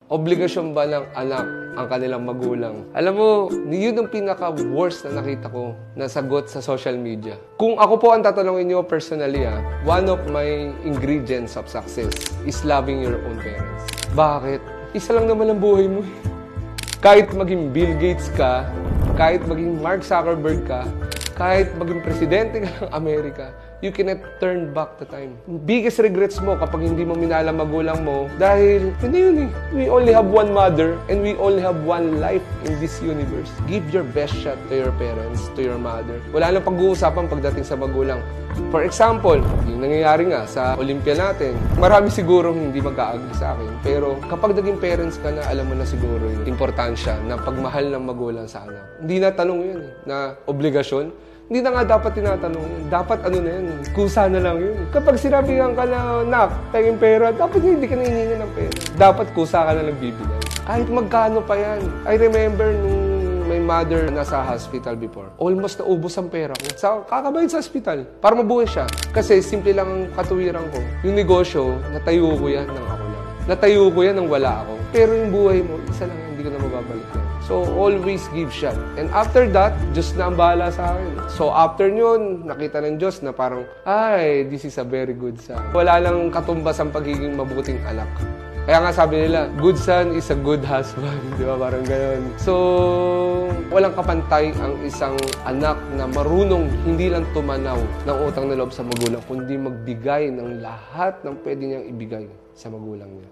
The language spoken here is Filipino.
Obligasyon ba ng anak ang kanilang magulang? Alam mo, yun ang pinaka-worst na nakita ko na sagot sa social media. Kung ako po ang tatanungin nyo personally, one of my ingredients of success is loving your own parents. Bakit? Isa lang naman ang buhay mo. Kahit maging Bill Gates ka, kahit maging Mark Zuckerberg ka, kahit maging presidente ka ng Amerika, you cannot turn back the time. Biggest regrets mo kapag hindi mo minala magulang mo dahil hindi yun eh. We only have one mother and we only have one life in this universe. Give your best shot to your parents, to your mother. Wala nang pag-uusapan pagdating sa magulang. For example, yung nangyayari nga sa Olympia natin, marami siguro hindi mag-a-agree sa akin. Pero kapag naging parents ka na, alam mo na siguro yung importansya na pagmahal ng magulang sa anak. Hindi na tanong yun na obligasyon. Hindi na nga dapat tinatanong yun. Dapat ano na yun, kusa na lang yun. Kapag sinabihan ka na, nak, tayong pera, dapat hindi ka na hiningi ng pera. Dapat kusa ka na nagbibigay. Kahit magkano pa yan. I remember nung my mother nasa hospital before, almost naubos ang pera ko. Kakabayad sa hospital para mabuhay siya. Kasi simple lang ang katuwiran ko. Yung negosyo, natayo ko yan ng ako lang. Natayo ko yan nang wala ako. Pero yung buhay mo, isa lang, hindi ka na mababalik yan. So, always give shot. And after that, Diyos na ang bahala sa akin. So, after yun, nakita ng Diyos na parang, ay, this is a very good son. Wala lang katumbas ang pagiging mabuting anak. Kaya nga sabi nila, good son is a good husband. Di ba? Parang gano'n. So, walang kapantay ang isang anak na marunong hindi lang tumanaw ng utang na loob sa magulang, kundi magbigay ng lahat ng pwede niyang ibigay sa magulang niya.